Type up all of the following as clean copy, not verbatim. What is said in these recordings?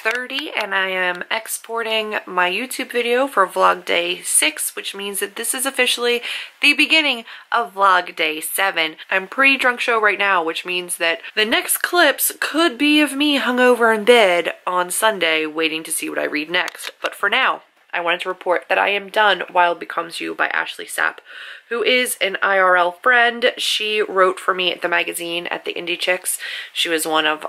6:30 and I am exporting my YouTube video for vlog day 6, which means that this is officially the beginning of vlog day 7. I'm pre-drunk show right now, which means that the next clips could be of me hungover in bed on Sunday waiting to see what I read next. But for now, I wanted to report that I am done Wild Becomes You by Ashley Sapp, who is an IRL friend. She wrote for me at the magazine at the Indie Chicks. She was one of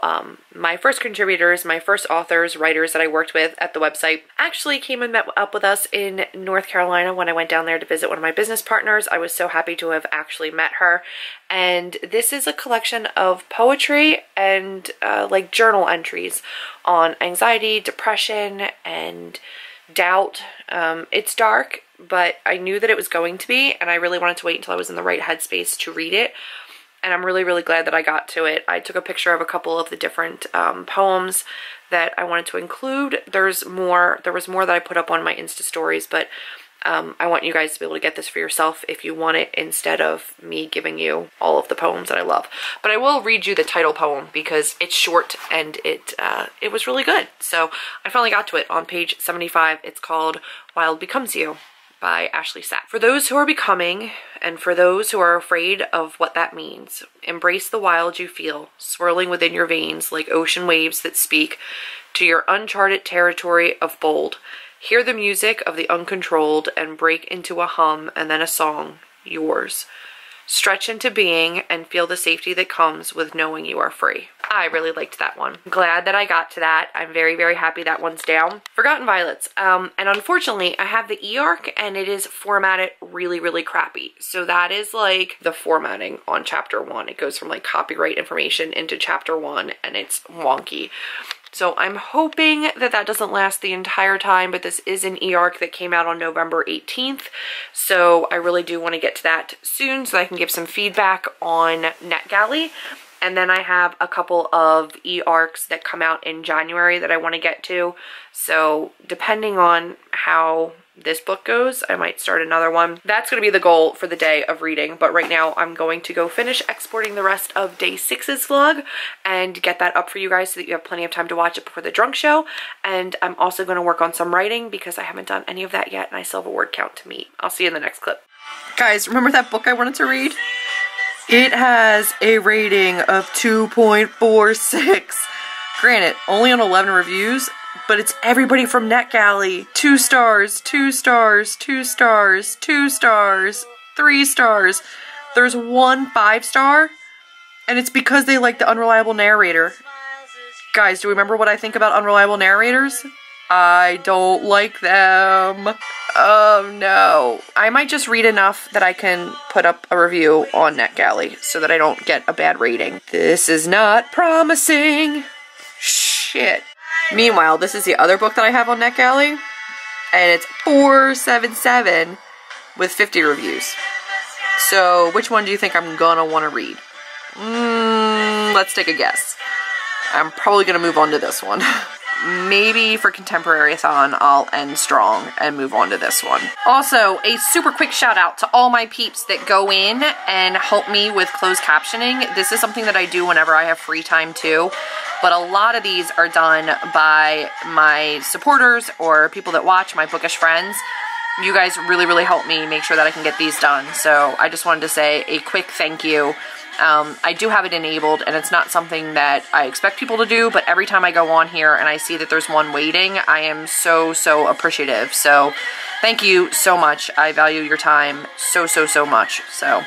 my first contributors, my first authors, writers that I worked with at the website. Actually came and met up with us in North Carolina when I went down there to visit one of my business partners. I was so happy to have actually met her. And this is a collection of poetry and like journal entries on anxiety, depression, and doubt. It's dark, but I knew that it was going to be, and I really wanted to wait until I was in the right headspace to read it. And I'm really, really glad that I got to it. I took a picture of a couple of the different poems that I wanted to include. There was more that I put up on my Insta stories, but I want you guys to be able to get this for yourself if you want it, instead of me giving you all of the poems that I love. But I will read you the title poem because it's short and it was really good. So I finally got to it on page 75. It's called Wild Becomes You by Ashley Sapp. For those who are becoming, and for those who are afraid of what that means, embrace the wild you feel, swirling within your veins like ocean waves that speak to your uncharted territory of bold. Hear the music of the uncontrolled and break into a hum and then a song, yours. Stretch into being and feel the safety that comes with knowing you are free. I really liked that one. Glad that I got to that. I'm very, very happy that one's down. Forgotten Violets. And unfortunately, I have the e-arc and it is formatted really, really crappy. So that is like the formatting on chapter 1. It goes from like copyright information into chapter 1 and it's wonky. So I'm hoping that that doesn't last the entire time, but this is an e-arc that came out on November 18th. So I really do want to get to that soon so I can give some feedback on NetGalley. And then I have a couple of e-arcs that come out in January that I want to get to. So depending on how this book goes, I might start another one. That's going to be the goal for the day of reading. But right now I'm going to go finish exporting the rest of day 6's vlog and get that up for you guys so that you have plenty of time to watch it before the drunk show. And I'm also going to work on some writing because I haven't done any of that yet and I still have a word count to meet. I'll see you in the next clip. Guys, remember that book I wanted to read? It has a rating of 2.46. Granted, only on 11 reviews, but it's everybody from NetGalley. 2 stars, 2 stars, 2 stars, 2 stars, 3 stars. There's 1 5-star, and it's because they like the unreliable narrator. Guys, do you remember what I think about unreliable narrators? I don't like them. Oh no. I might just read enough that I can put up a review on NetGalley so that I don't get a bad rating. This is not promising. Shit. Meanwhile, this is the other book that I have on NetGalley, and it's 477 with 50 reviews. So which one do you think I'm gonna want to read? Let's take a guess. I'm probably gonna move on to this one. Maybe for ContemporaryAthon, I'll end strong and move on to this one. Also, a super quick shout out to all my peeps that go in and help me with closed captioning. This is something that I do whenever I have free time too, but a lot of these are done by my supporters or people that watch, my bookish friends. You guys really, really help me make sure that I can get these done. So I just wanted to say a quick thank you. I do have it enabled, and it's not something that I expect people to do, but every time I go on here and I see that there's one waiting, I am so, so appreciative. So thank you so much. I value your time so, so, so much. So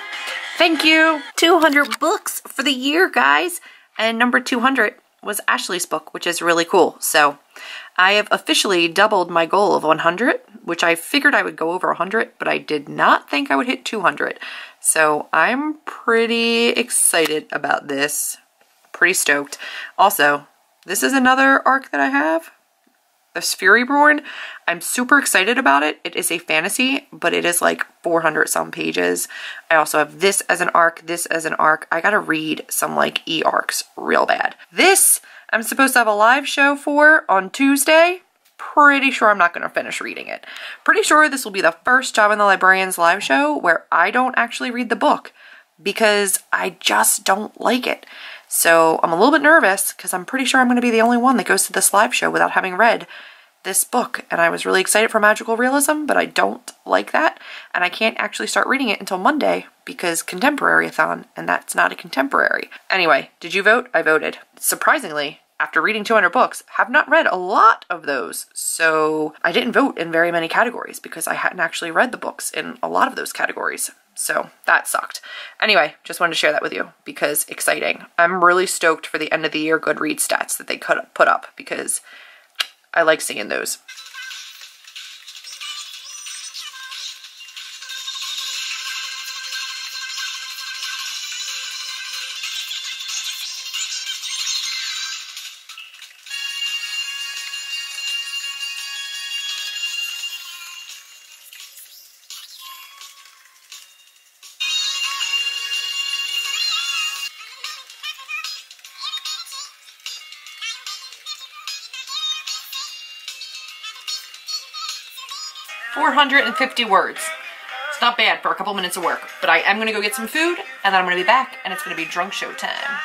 thank you. 200 books for the year, guys. And number 200 was Ashley's book, which is really cool. So I have officially doubled my goal of 100, which I figured I would go over 100, but I did not think I would hit 200. So I'm pretty excited about this. Pretty stoked. Also, this is another arc that I have. This Furyborn. I'm super excited about it. It is a fantasy, but it is like 400 some pages. I also have this as an arc, this as an arc. I gotta read some like e-arcs real bad. This I'm supposed to have a live show for on Tuesday. Pretty sure I'm not going to finish reading it. Pretty sure this will be the first Job in the Librarian's live show where I don't actually read the book. because I just don't like it. So I'm a little bit nervous because I'm pretty sure I'm going to be the only one that goes to this live show without having read this book. And I was really excited for magical realism, but I don't like that. And I can't actually start reading it until Monday because ContemporaryAthon, and that's not a contemporary. Anyway, did you vote? I voted. Surprisingly, after reading 200 books, have not read a lot of those. So I didn't vote in very many categories because I hadn't actually read the books in a lot of those categories. So that sucked. Anyway, just wanted to share that with you because exciting. I'm really stoked for the end of the year Goodreads stats that they could put up because I like seeing those. 450 words. It's not bad for a couple minutes of work, but I am going to go get some food, and then I'm going to be back, and it's going to be drunk show time.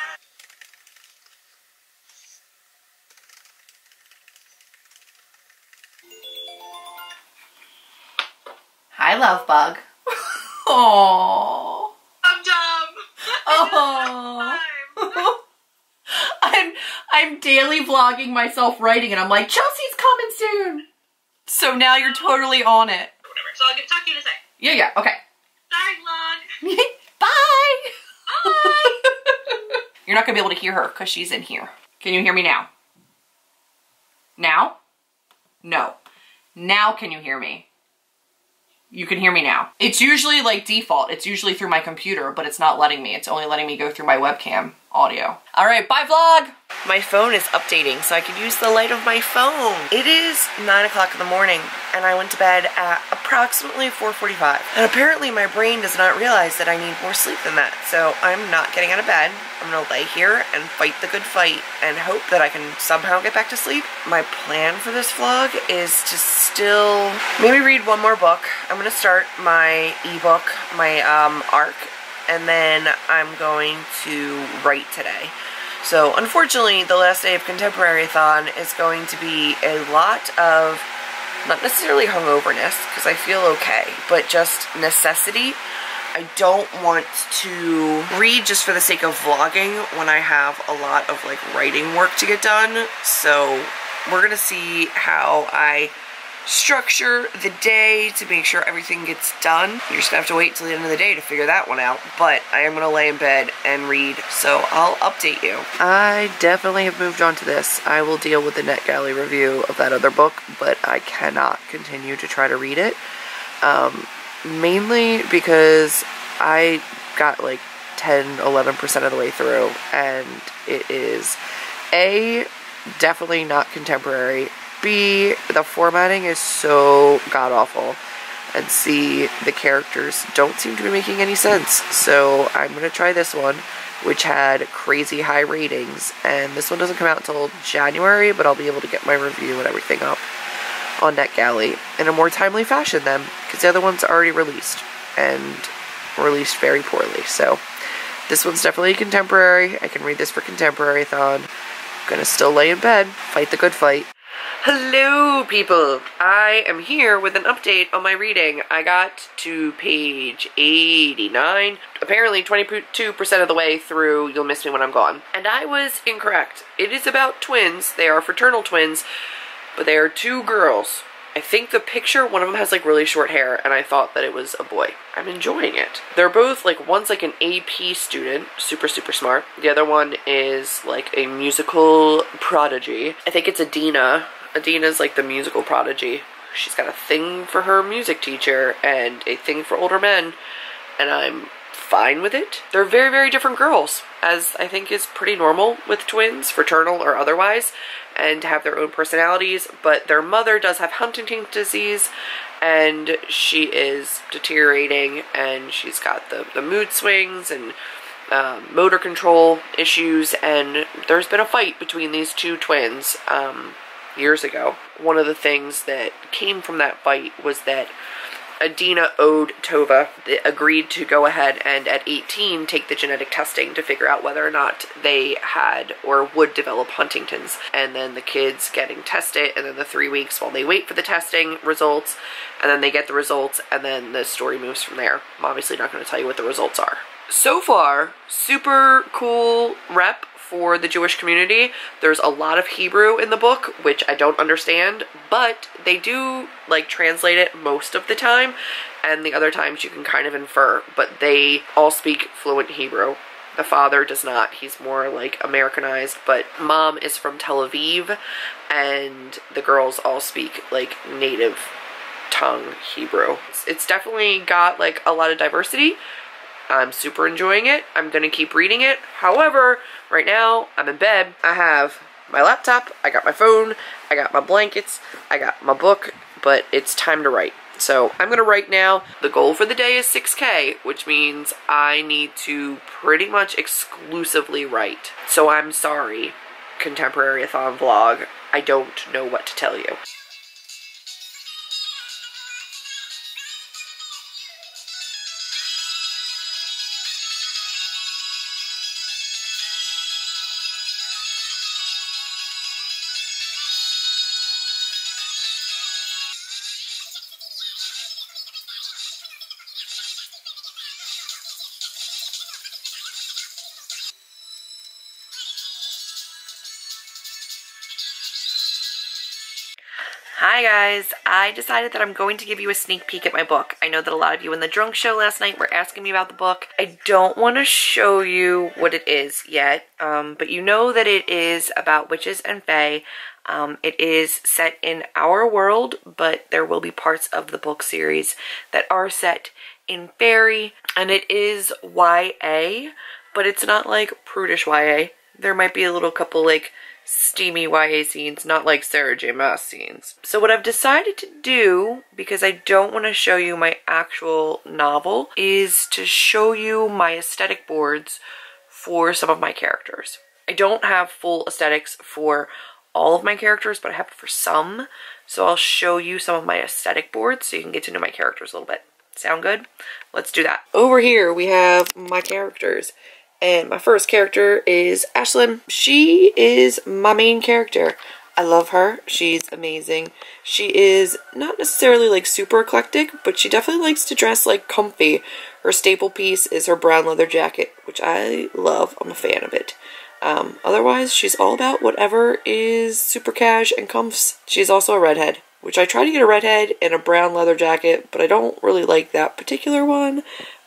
Hi, love bug. Oh, I'm dumb. Oh. I'm daily vlogging myself writing, and I'm like, Chelsea's coming soon. So now you're totally on it. Whatever. So I'll talk to you in a sec. Yeah, okay. Sorry, vlog. Bye. Bye. You're not gonna be able to hear her because she's in here. Can you hear me now? Now? No. Now can you hear me? You can hear me now. It's usually like default. It's usually through my computer, but it's not letting me. It's only letting me go through my webcam audio. All right, bye vlog. My phone is updating, so I could use the light of my phone. It is 9 o'clock in the morning, and I went to bed at approximately 4:45. And apparently my brain does not realize that I need more sleep than that. So I'm not getting out of bed. I'm gonna lay here and fight the good fight and hope that I can somehow get back to sleep. My plan for this vlog is to still maybe read one more book. I'm gonna start my ebook, my ARC, and then I'm going to write today. So unfortunately, the last day of ContemporaryAthon is going to be a lot of, not necessarily hungoverness, because I feel okay, but just necessity. I don't want to read just for the sake of vlogging when I have a lot of like writing work to get done. So we're gonna see how I structure the day to make sure everything gets done. You're just gonna have to wait till the end of the day to figure that one out, but I am gonna lay in bed and read, so I'll update you. I definitely have moved on to this. I will deal with the NetGalley review of that other book, but I cannot continue to try to read it. Mainly because I got like 10-11% of the way through, and it is A, definitely not contemporary, B, the formatting is so god-awful, and C, the characters don't seem to be making any sense. So I'm going to try this one, which had crazy high ratings, and this one doesn't come out until January, but I'll be able to get my review and everything up on NetGalley in a more timely fashion then, because the other one's already released, and released very poorly. So this one's definitely contemporary. I can read this for ContemporaryAthon. I'm gonna still lay in bed, fight the good fight. Hello people! I am here with an update on my reading. I got to page 89, apparently 22% of the way through You'll Miss Me When I'm Gone. And I was incorrect. It is about twins. They are fraternal twins, but they are two girls. I think the picture, one of them has like really short hair, and I thought that it was a boy. I'm enjoying it. They're both like, one's like an AP student, super smart. The other one is like a musical prodigy. I think it's Adina. Adina's like the musical prodigy. She's got a thing for her music teacher and a thing for older men, and I'm fine with it. They're very different girls, as I think is pretty normal with twins, fraternal or otherwise, and have their own personalities, but their mother does have Huntington's disease, and she is deteriorating, and she's got the mood swings and motor control issues, and there's been a fight between these two twins years ago. One of the things that came from that fight was that Adina owed Tova, agreed to go ahead and at 18 take the genetic testing to figure out whether or not they had or would develop Huntington's. And then the kids getting tested, and then the 3 weeks while they wait for the testing results, and then they get the results, and then the story moves from there. I'm obviously not going to tell you what the results are. So far, super cool rep for the Jewish community. There's a lot of Hebrew in the book, which I don't understand, but they do like translate it most of the time, and the other times you can kind of infer, but they all speak fluent Hebrew. The father does not. He's more like Americanized, but mom is from Tel Aviv, and the girls all speak like native tongue Hebrew. It's definitely got like a lot of diversity. I'm super enjoying it. I'm gonna keep reading it. However, right now I'm in bed. I have my laptop, I got my phone, I got my blankets, I got my book, but it's time to write. So I'm gonna write now. The goal for the day is 6K, which means I need to pretty much exclusively write. So I'm sorry, ContemporaryAthon vlog. I don't know what to tell you. Hi guys, I decided that I'm going to give you a sneak peek at my book. I know that a lot of you in the drunk show last night were asking me about the book. I don't want to show you what it is yet, but you know that it is about witches and fae. It is set in our world, but there will be parts of the book series that are set in fairy, and it is YA, but it's not like prudish YA. There might be a little couple like steamy YA scenes, not like Sarah J. Maas scenes. So what I've decided to do, because I don't want to show you my actual novel, is to show you my aesthetic boards for some of my characters. I don't have full aesthetics for all of my characters, but I have it for some. So I'll show you some of my aesthetic boards so you can get to know my characters a little bit. Sound good? Let's do that. Over here we have my characters. And my first character is Ashlyn. She is my main character. I love her. She's amazing. She is not necessarily like super eclectic, but she definitely likes to dress like comfy. Her staple piece is her brown leather jacket, which I love. I'm a fan of it. Otherwise, she's all about whatever is super cash and comfs. She's also a redhead, which I try to get a redhead and a brown leather jacket, but I don't really like that particular one.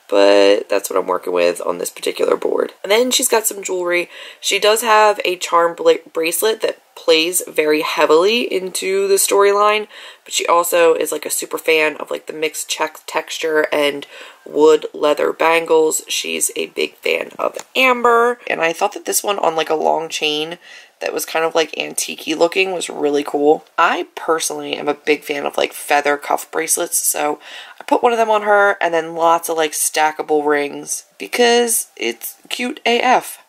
But that's what I'm working with on this particular board. And then she's got some jewelry. She does have a charm bracelet that plays very heavily into the storyline, but she also is like a super fan of like the mixed check texture and wood leather bangles. She's a big fan of amber, and I thought that this one on like a long chain that was kind of like antique-y looking was really cool. I personally am a big fan of like feather cuff bracelets, so I put one of them on her, and then lots of like stackable rings because it's cute AF.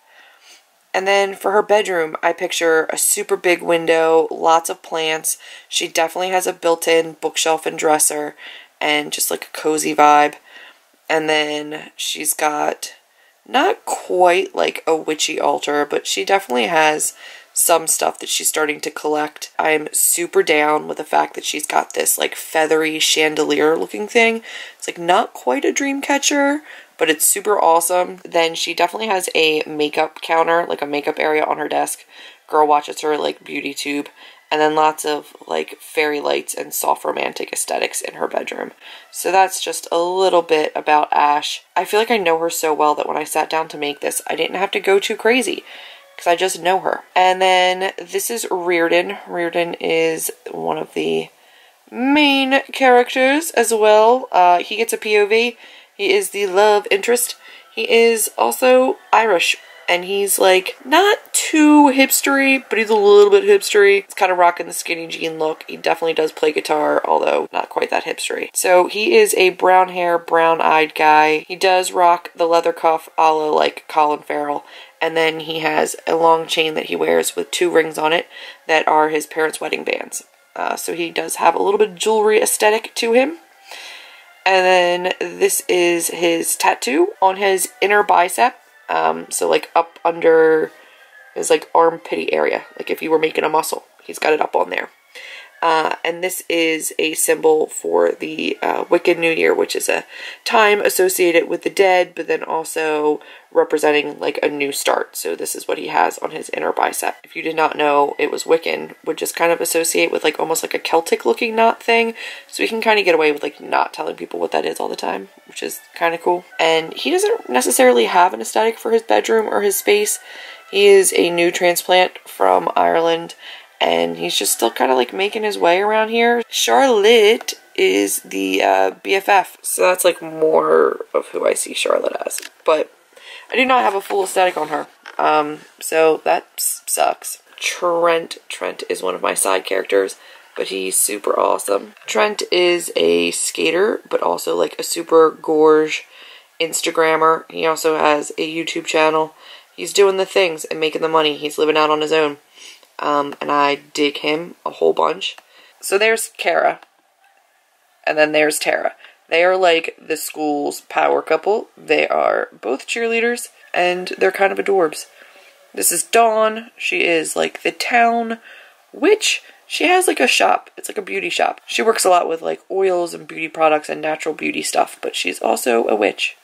And then for her bedroom, I picture a super big window, lots of plants. She definitely has a built-in bookshelf and dresser, and just like a cozy vibe. And then she's got not quite like a witchy altar, but she definitely has some stuff that she's starting to collect. I'm super down with the fact that she's got this like feathery chandelier looking thing. It's like not quite a dream catcher, but it's super awesome. Then she definitely has a makeup counter, like a makeup area on her desk. Girl watches her like beauty tube. And then lots of like fairy lights and soft romantic aesthetics in her bedroom. So that's just a little bit about Ash. I feel like I know her so well that when I sat down to make this, I didn't have to go too crazy, because I just know her. And then this is Reardon. Reardon is one of the main characters as well. He gets a POV. He is the love interest. He is also Irish, and he's like not too hipstery, but he's a little bit hipstery. He's kind of rocking the skinny jean look. He definitely does play guitar, although not quite that hipstery. So he is a brown hair, brown eyed guy. He does rock the leather cuff a la like Colin Farrell. And then he has a long chain that he wears with 2 rings on it that are his parents' wedding bands. So he does have a little bit of jewelry aesthetic to him. And then this is his tattoo on his inner bicep. So like up under his like armpity area. Like if you were making a muscle, he's got it up on there. And this is a symbol for the Wiccan New Year, which is a time associated with the dead, but then also representing like a new start. So this is what he has on his inner bicep. If you did not know, it was Wiccan, would just kind of associate with like almost like a Celtic looking knot thing. So we can kind of get away with like not telling people what that is all the time, which is kind of cool. And he doesn't necessarily have an aesthetic for his bedroom or his space. He is a new transplant from Ireland, and he's just still kind of like making his way around here. Charlotte is the BFF, so that's like more of who I see Charlotte as. But I do not have a full aesthetic on her, so that sucks. Trent is one of my side characters, but he's super awesome. Trent is a skater, but also like a super gorge Instagrammer. He also has a YouTube channel. He's doing the things and making the money. He's living out on his own. And I dig him a whole bunch. So there's Kara. And then there's Tara. They are like the school's power couple. They are both cheerleaders, and they're kind of adorbs. This is Dawn. She is like the town witch. She has like a shop. It's like a beauty shop. She works a lot with like oils and beauty products and natural beauty stuff, but she's also a witch.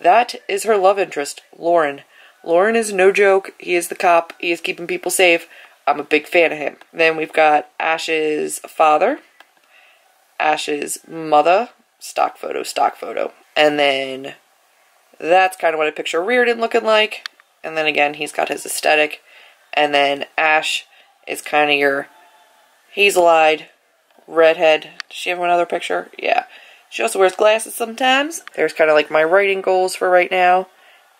That is her love interest, Lauren. Lauren is no joke. He is the cop. He is keeping people safe. I'm a big fan of him. Then we've got Ash's father, Ash's mother, stock photo. And then that's kind of what I picture Reardon looking like. And then again, he's got his aesthetic. And then Ash is kind of your hazel-eyed redhead. Does she have another picture? Yeah. She also wears glasses sometimes. There's kind of like my writing goals for right now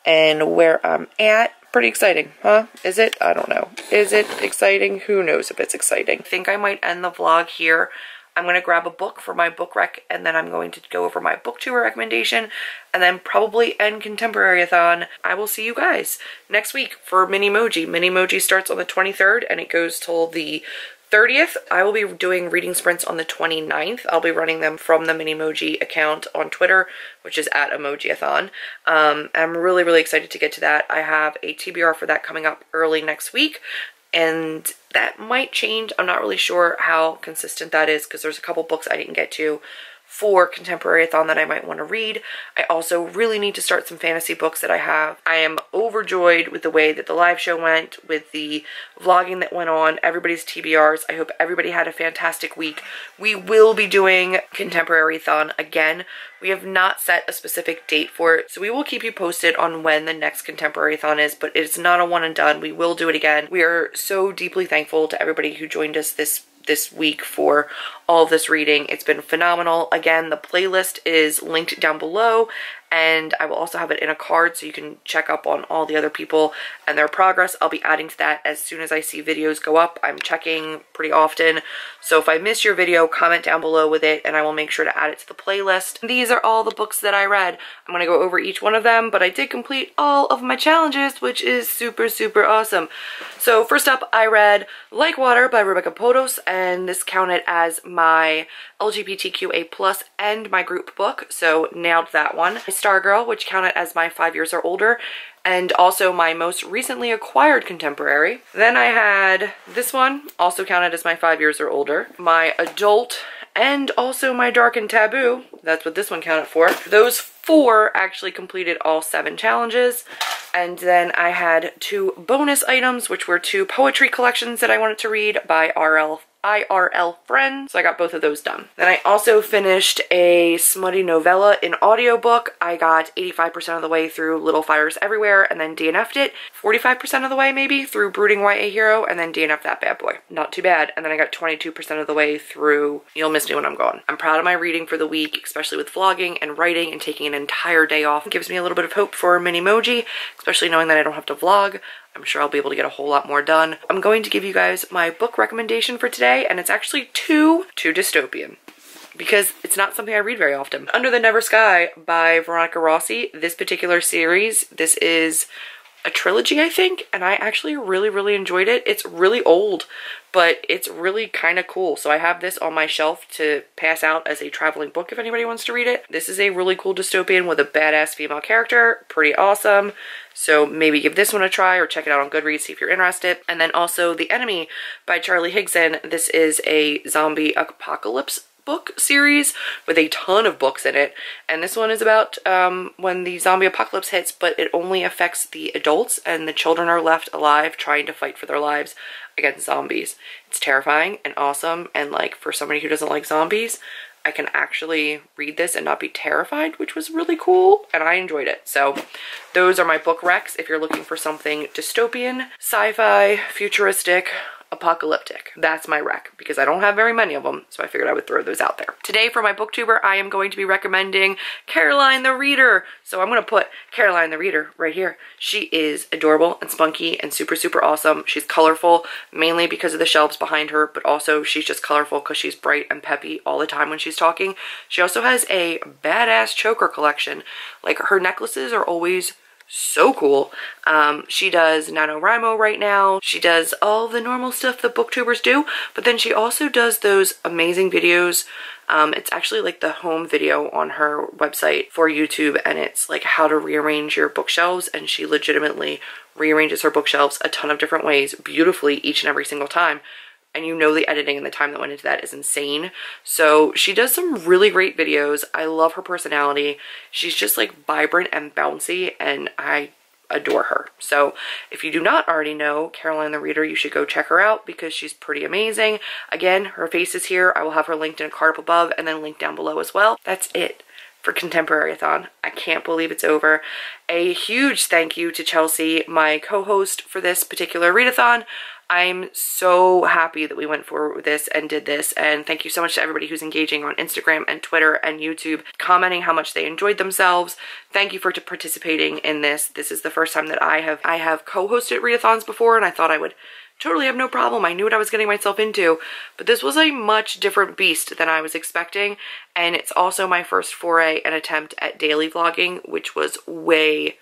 and where I'm at. Pretty exciting, huh? Is it? I don't know. Is it exciting? Who knows if it's exciting. I think I might end the vlog here. I'm going to grab a book for my book rec, and then I'm going to go over my booktuber recommendation, and then probably end ContemporaryAthon. I will see you guys next week for Minimoji. Minimoji starts on the 23rd, and it goes till the 30th. I will be doing reading sprints on the 29th. I'll be running them from the Minimoji account on Twitter, which is at Emojiathon. I'm really, really excited to get to that. I have a TBR for that coming up early next week, and that might change. I'm not really sure how consistent that is because there's a couple books I didn't get to for ContemporaryAthon that I might want to read. I also really need to start some fantasy books that I have. I am overjoyed with the way that the live show went, with the vlogging that went on, everybody's TBRs. I hope everybody had a fantastic week. We will be doing ContemporaryAthon again. We have not set a specific date for it, so we will keep you posted on when the next ContemporaryAthon is, but it's not a one and done. We will do it again. We are so deeply thankful to everybody who joined us this week for all of this reading. It's been phenomenal. Again, the playlist is linked down below, and I will also have it in a card so you can check up on all the other people and their progress. I'll be adding to that as soon as I see videos go up. I'm checking pretty often, so if I miss your video, comment down below with it and I will make sure to add it to the playlist. These are all the books that I read. I'm going to go over each one of them, but I did complete all of my challenges, which is super, super awesome. So first up, I read Like Water by Rebecca Potos, and this counted as my LGBTQA+ and my group book, so nailed that one. Stargirl, which counted as my 5 years or older, and also my most recently acquired contemporary. Then I had this one, also counted as my 5 years or older. My adult, and also my dark and taboo. That's what this one counted for. Those 4 actually completed all 7 challenges. And then I had 2 bonus items, which were 2 poetry collections that I wanted to read by IRL friend, so I got both of those done. Then I also finished a smutty novella in audiobook. I got 85% of the way through Little Fires Everywhere and then DNF'd it. 45% of the way maybe through Brooding YA Hero and then DNF'd that bad boy. Not too bad. And then I got 22% of the way through You'll Miss Me When I'm Gone. I'm proud of my reading for the week, especially with vlogging and writing and taking an entire day off. It gives me a little bit of hope for Minimoji, especially knowing that I don't have to vlog. I'm sure I'll be able to get a whole lot more done. I'm going to give you guys my book recommendation for today, and it's actually too dystopian because it's not something I read very often. Under the Never Sky by Veronica Rossi. This particular series, this is a trilogy, I think, and I actually really enjoyed it. It's really old, but it's really kind of cool. So I have this on my shelf to pass out as a traveling book if anybody wants to read it. This is a really cool dystopian with a badass female character. Pretty awesome. So maybe give this one a try or check it out on Goodreads, see if you're interested. And then also The Enemy by Charlie Higson. This is a zombie apocalypse book series with a ton of books in it, and this one is about when the zombie apocalypse hits, but it only affects the adults and the children are left alive trying to fight for their lives against zombies. It's terrifying and awesome, and like for somebody who doesn't like zombies, I can actually read this and not be terrified, which was really cool, and I enjoyed it. So those are my book recs if you're looking for something dystopian, sci-fi, futuristic, apocalyptic. That's my rec, because I don't have very many of them, so I figured I would throw those out there. Today for my booktuber, I am going to be recommending Caroline the Reader. So I'm going to put Caroline the Reader right here. She is adorable and spunky and super awesome. She's colorful, mainly because of the shelves behind her, but also she's just colorful because she's bright and peppy all the time when she's talking. She also has a badass choker collection. Like, her necklaces are always so cool. She does NaNoWriMo right now. She does all the normal stuff that booktubers do, but then she also does those amazing videos. It's actually like the home video on her website for YouTube, and it's like how to rearrange your bookshelves, and she legitimately rearranges her bookshelves a ton of different ways beautifully each and every single time. And you know the editing and the time that went into that is insane. So she does some really great videos. I love her personality. She's just like vibrant and bouncy, and I adore her. So if you do not already know Caroline the Reader, you should go check her out because she's pretty amazing. Again, her face is here. I will have her linked in a card up above and then linked down below as well. That's it for ContemporaryAthon. I can't believe it's over. A huge thank you to Chelsea, my co-host for this particular readathon. I'm so happy that we went forward with this and did this, and thank you so much to everybody who's engaging on Instagram and Twitter and YouTube, commenting how much they enjoyed themselves. Thank you for participating in this. This is the first time that I have co-hosted readathons before, and I thought I would totally have no problem. I knew what I was getting myself into, but this was a much different beast than I was expecting, and it's also my first foray and attempt at daily vlogging, which was way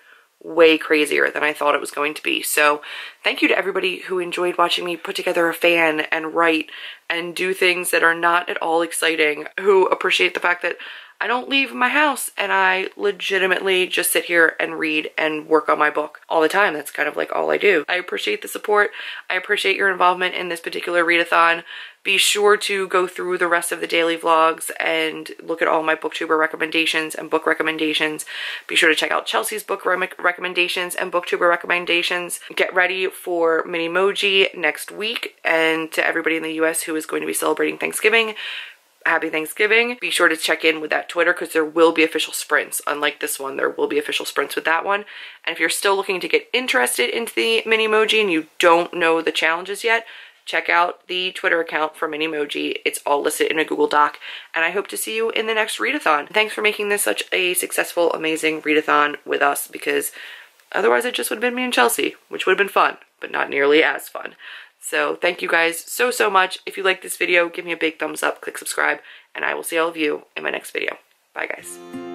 crazier than I thought it was going to be. So thank you to everybody who enjoyed watching me put together a fan and write and do things that are not at all exciting, who appreciate the fact that I don't leave my house and I legitimately just sit here and read and work on my book all the time. That's kind of like all I do. I appreciate the support. I appreciate your involvement in this particular readathon. Be sure to go through the rest of the daily vlogs and look at all my booktuber recommendations and book recommendations. Be sure to check out Chelsea's book recommendations and booktuber recommendations. Get ready for Minimoji next week, and to everybody in the US who is going to be celebrating Thanksgiving, happy Thanksgiving. Be sure to check in with that Twitter because there will be official sprints. Unlike this one, there will be official sprints with that one. And if you're still looking to get interested into the Minimoji and you don't know the challenges yet, check out the Twitter account for Minimoji. It's all listed in a Google Doc, and I hope to see you in the next readathon. Thanks for making this such a successful, amazing readathon with us, because otherwise it just would have been me and Chelsea, which would have been fun, but not nearly as fun. So thank you guys so much. If you like this video, give me a big thumbs up, click subscribe, and I will see all of you in my next video. Bye guys.